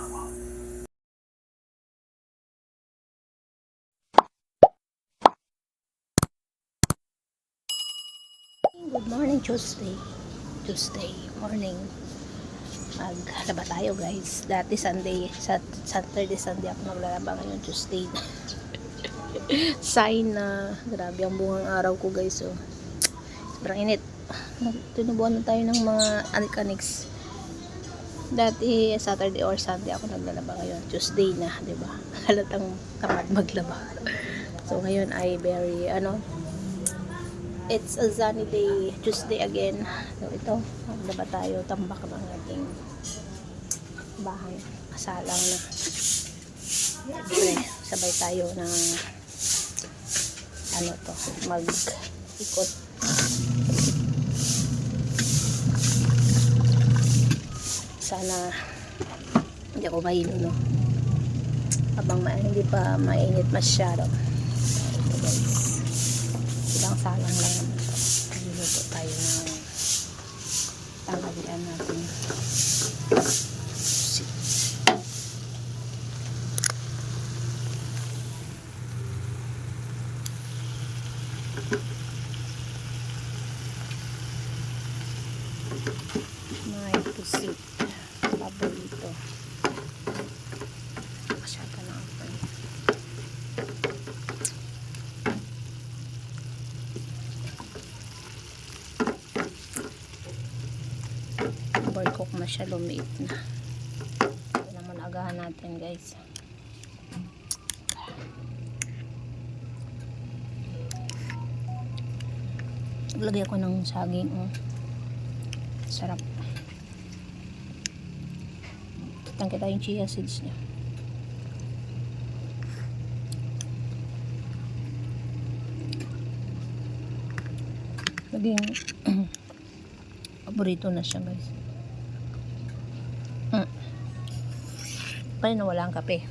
Good morning, Tuesday morning. Maglalaba tayo, guys. Dati Sunday, Saturday, Sunday ako maglalaba. Ngayon Tuesday na. Sign na grabe ang bungang araw ko, guys. So, sobrang init. Tinubuan na tayo ng mga anik-aniks. Dati Saturday or Sunday ako naglalaba. Ngayon Tuesday na, 'di ba? Halatang tamad maglaba. So ngayon ay very it's a sunny day, Tuesday again. So ito, maglaba tayo, tambak ng ating bahay. Kasalang na. Siyempre, sabay tayo ng mag-ikot. Sana hindi ako mahilo, no? Habang hindi pa mainit masyado. So, ito, guys. Ilang salang lang naman ito. Nagluluto tayo ng tanghalian natin. May pusit. Paborito. Masyaka na ako. Overcook na siya, lumiit na. Ito naman agahan natin, guys. Lagay ko ng saging. Sarap. Kitang-kita yung chia seeds niya. Naging paborito na siya, guys. Kaya nawala ang kape.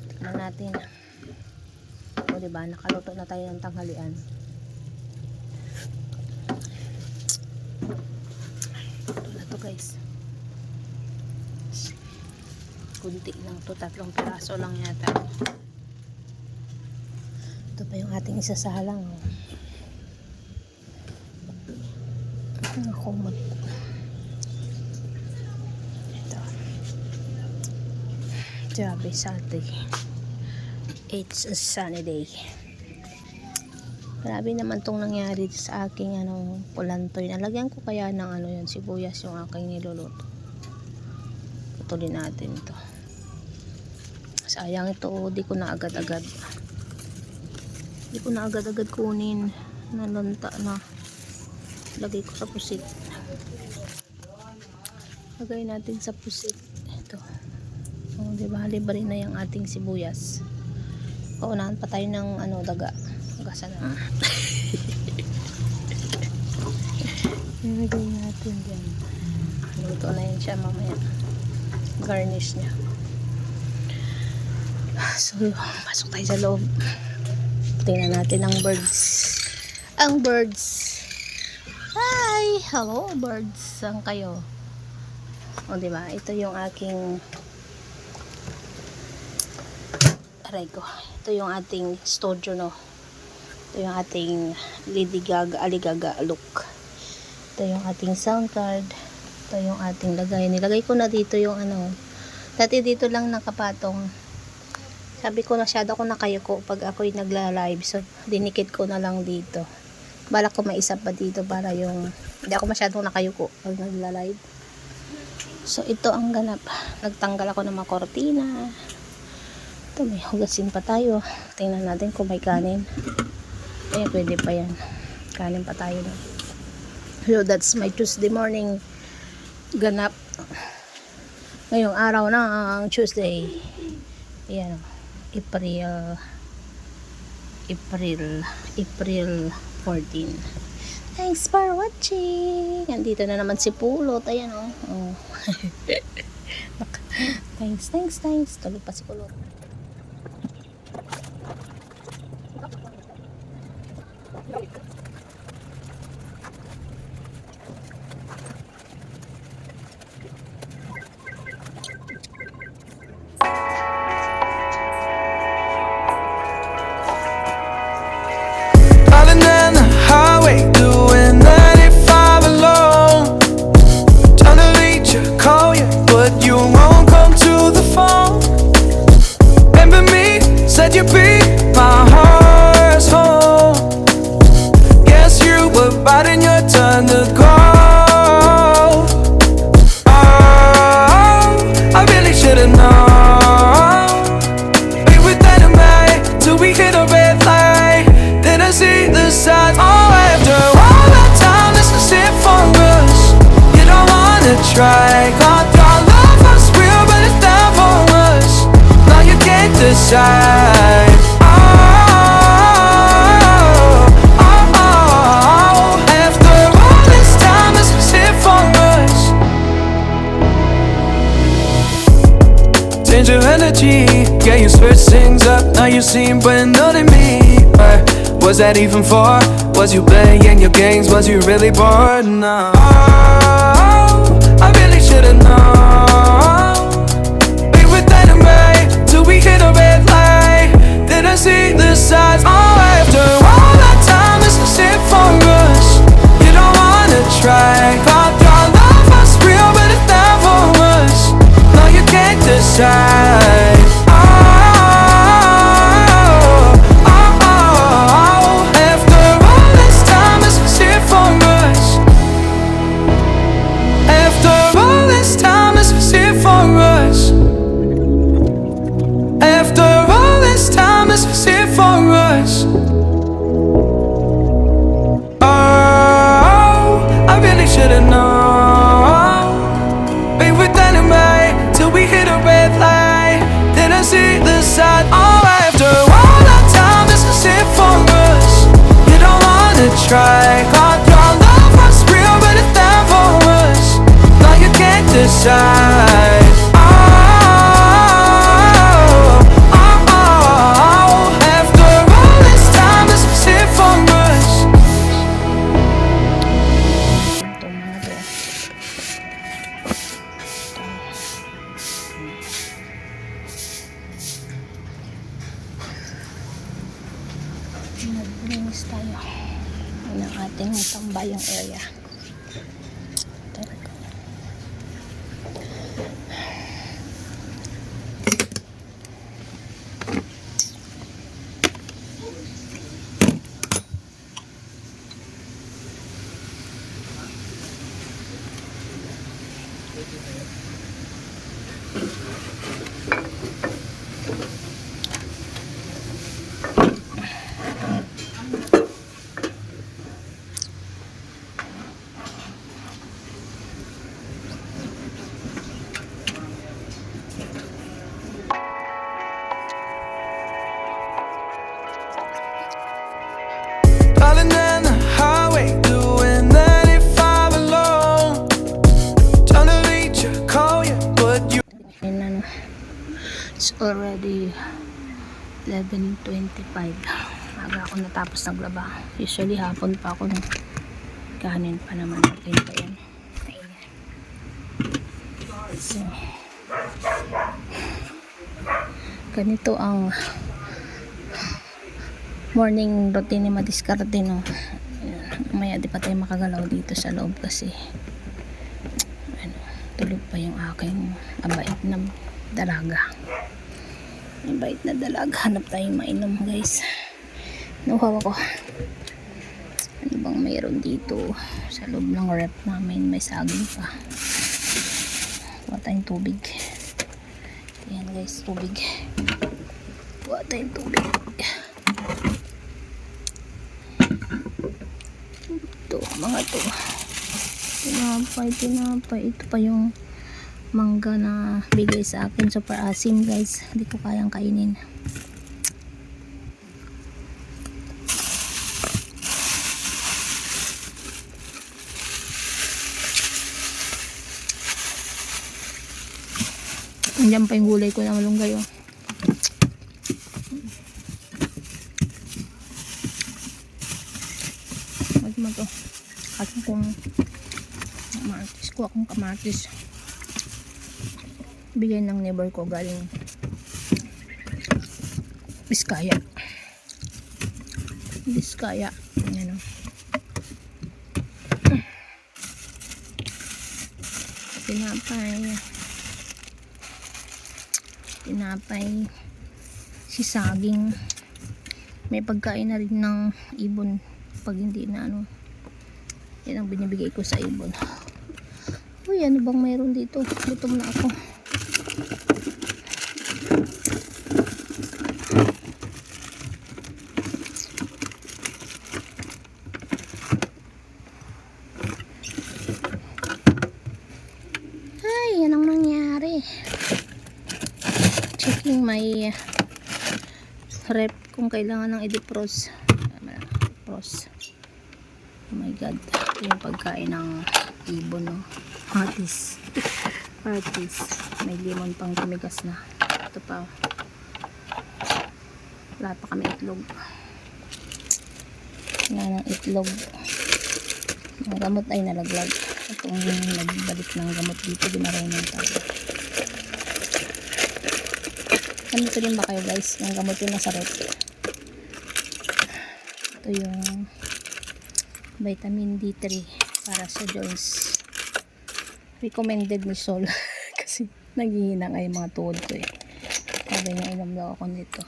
Tignan natin. O, diba? Nakaluto na tayo ng tanghalian. Ito na to, guys. Kunti lang to, 3 piraso lang yata. Ito pa yung ating isasalang. Nakumot. Ito. Grabe, Saturday. It's a sunny day. Grabe naman tong nangyari sa aking pulantoy. Nalagyan ko kaya ng yan, sibuyas yung aking niluluto. Putulin natin ito. Sayang ito, di ko na agad-agad kunin. Nalanta na. Lagay ko sa pusit. Lagay natin sa pusit. Ito. O, diba? Libre na yung ating sibuyas. Paunahan pa tayo ng daga. Agasan na. Ilagay natin dyan. Luto na yun siya mamaya. Garnish niya. So, pasok tayo sa loob. Tingnan natin ang birds. Ang birds. Hi! Hello, birds. Saan kayo? O, diba? Ito yung aking aray ko. Ito yung ating studio, no? Ito yung ating Lady Gaga, Aligaga look. Ito yung ating sound card. Ito yung ating lagay. Nilagay ko na dito yung dati dito lang nakapatong. Sabi ko, masyado ako nakayuko pag ako'y nagla-live. So, dinikit ko na lang dito. Balak ko maisa pa dito para hindi ako masyadong nakayuko pag nagla-live. So, ito ang ganap. Nagtanggal ako ng mga kortina. Ito, may hugasin pa tayo. Tingnan natin kung may kanin. Pwede pa yan. Kanin pa tayo na. So, that's my Tuesday morning ganap. Ngayong araw ng Tuesday. Ayan, April 14. Thanks for watching. Nandito na naman si Pulot. Ayan, oh. Thanks. Tulog pa si Pulot. Driving down the highway, doing 95 alone. Trying to reach you, call you, but you won't come to the phone. Remember me, said you'd be my heart's home. Guess you were biding your turn to go. Oh, I really should've known. We were dynamite till we hit a red light. Then I see the signs. Oh, after all that time, this is it for us. You don't wanna try. Got your love was real, but it's down for us. Now you can't decide. Oh, oh, oh. After all this time, this is it for us. Change your energy, yeah, you switch things up. Now you seem brand new to me. Was that even for? Was you playing your games? Was you really bored? No. I really should've known. We were dynamite till we hit a red light. Then I see the signs. Oh, after all that time, this is it for us. You don't wanna try. Got your love was real, but it's down for us. No, you can't decide. Should've known. We were dynamite till we hit a red light. Then I see the sign. Oh, after all that time, this is it for us. You don't wanna try. Got your love was real, but it's down for us. Now you can't decide. Oh, oh, oh. After all this time, this is it for us. Naglinis tayo ng ating tambayang area. Driving down the highway, doing 95 alone. Trying to reach you, call you, but you. It's already 11:25. Aga ako natapos naglaba. Usually hapon pa ako kahanin pa naman natin pa yan. So, ganito ang morning routine ni Madiskarte, no. Maya di pa tayo makagalaw dito sa loob kasi tulog pa yung aking abait na dalaga. Abait na dalaga. Hanap tayong mainom, guys. Nuhaw ako. Ano bang mayroon dito sa loob ng rep namin? May saging pa. Kuha tayong tubig. Ayan, guys, tubig. Kuha tayong tubig. Ito, mga to. Tinapay. Ito pa yung mangga na bigay sa akin. Super asim, guys. Hindi ko kayang kainin. Andiyan pa yung gulay ko na malunggay, oh. naman to. Kasi kung kamatis ko, akong kamatis. Bigay ng neighbor ko galing Biskaya. Ayan o. Tinapay. Si saging. May pagkain na rin ng ibon. Pag hindi na ano. Yan ang binibigay ko sa ibon. Uy, ano bang mayroon dito? Gutom na ako. Ay, yan ang nangyari. Checking my rep kung kailangan ng Edipros. Pros. Oh my god. Ito yung pagkain ng ibon, no? Artis. May limon pang tumigas na. Ito pa. Wala pa kami itlog. Wala ng itlog. Ang gamot ay nalaglag. Itong nagbalik ng gamot dito, dinarunong tayo. Ganito din ba kayo guys? Yung gamot yung nasa rep. Ito yung vitamin D3 para sa joints. Recommended ni Sol. Kasi naghihinang ay mga tuhod ko eh. Sabi niya inom daw ako nito.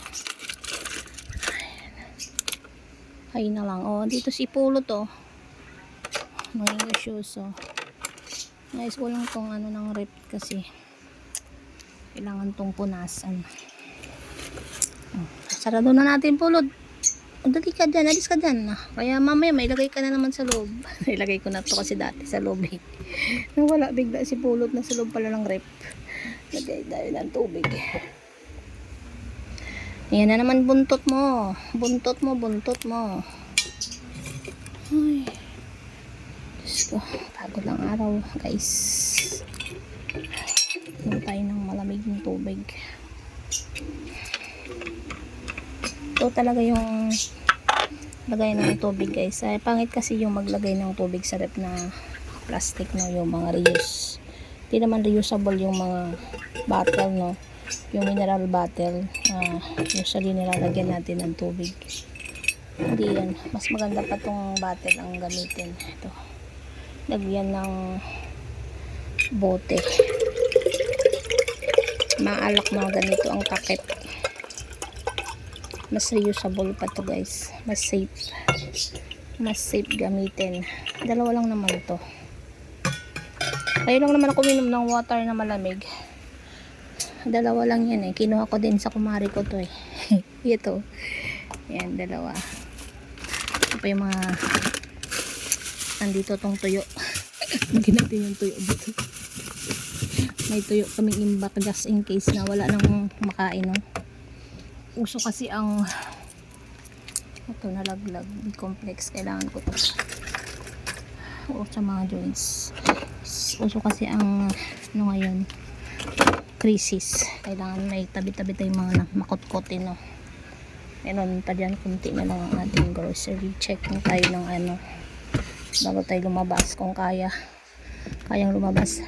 Ay na lang. Oh, dito si Pulo to. Mga shoes oh. Nais ko lang tong ano ng rep kasi kailangan tong punasan. Oh, sarado na natin Pulot. Dali ka dyan, alis ka dyan. Kaya mamaya may ilagay ka na naman sa loob. Ilagay ko na to kasi dati sa loob eh. Nang wala bigla si Pulot na sa loob pala ng rep. Lagay tayo ng tubig. Ayan na naman buntot mo. Buntot mo. Ay. Diyos ko, pagod lang araw guys. Inom tayo ng malamig ng tubig. Ito talaga yung lagay ng tubig guys. Ay, pangit kasi yung maglagay ng tubig sa rep na plastic, no, yung mga reuse. Hindi naman reusable yung mga bottle, no, yung mineral bottle usually nilalagyan natin ng tubig. Hindi yan, mas maganda pa tong bottle ang gamitin. Ito, lagyan ng bote. Maalak mga ganito ang takip. Mas reusable pa to guys, mas safe gamitin. Dalawa lang naman to. Ayun lang naman ako minom ng water na malamig. Dalawa lang yan eh. Kinuha ko din sa kumari ko to eh. Ito. Yan, dalawa. Ito pa yung mga nandito tong tuyo. Lagyan natin yung tuyo dito. May tuyo kaming imbak just in case na wala nang makain, no? Uso kasi ang ito nalaglag. B-complex. Kailangan ko to. O sa mga joints. Uso kasi ang ano ngayon, crisis. Kailangan may tabi-tabi tayong mga makot-kotin, no? Meron pa dyan, kunti na lang ang ating grocery. Check na tayo ng ano bago tayo lumabas kung kayang lumabas.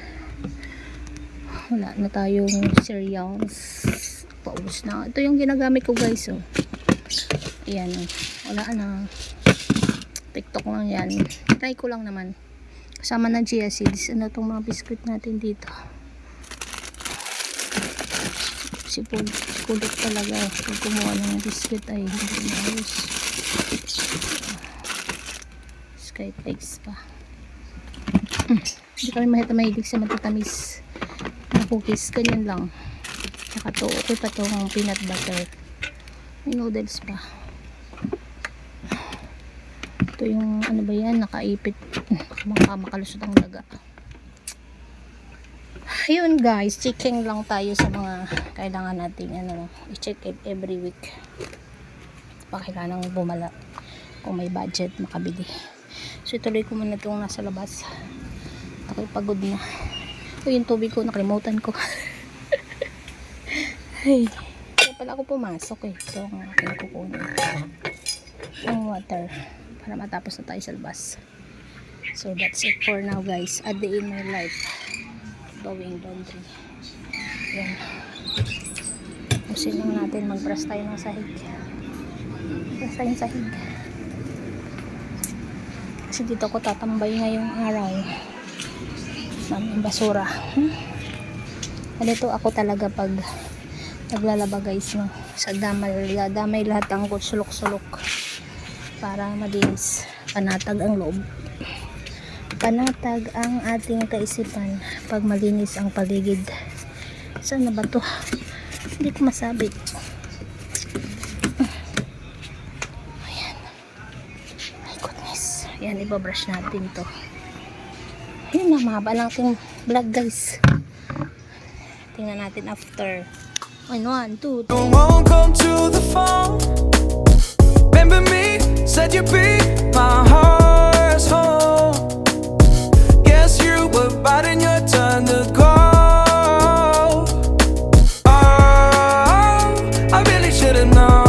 Wala na tayong cereals. Paubos na. Ito yung ginagamit ko guys, oh. Ayan, oh. Wala na. TikTok lang yan. Try ko lang naman. Kasama ng chia seeds. Ano itong mga biscuit natin dito. Si Pulot talaga. Pag kumuha ng biscuit ay hindi maayos. Sky flakes pa. Hindi kami mahilig sa matatamis na cookies. Ganyan lang. Saka to, okay pa itong peanut butter. May noodles pa. Ito yung ano ba yan, nakaipit. Makalusot ang daga. Ayun guys, checking lang tayo sa mga kailangan nating ano, i-check every week. Pa kailangan bumala kung may budget makabili. So ituloy ko muna itong nasa labas. Ako'y pagod na. O yung tubig ko, nakalimutan ko. Ay, kaya pala ako pumasok eh. Ito ang aking kukunin. Ang water. para matapos na tayo sa labas. So that's it for now guys. A day in my life doing laundry. Yan. Usin lang natin, mag-brush tayo ng sahig. Brush tayo ng sahig. Kasi dito ako tatambay ngayong araw. Daming basura. Ganito ako talaga pag naglalaba guys, no? Sa damay lahat ang sulok-sulok para malinis. Panatag ang loob. Panatag ang ating kaisipan pag malinis ang paligid. Saan na ba to? Hindi ko masabi. Ayan. My goodness. Ayan, ibabrush natin to. Ayan na, mahaba lang ating vlog guys. Tingnan natin after. 1, 2, 3. No one come to the phone. Remember me, said you'd be my heart's home. Guess you were biding your turn to go. Oh, I really should've known.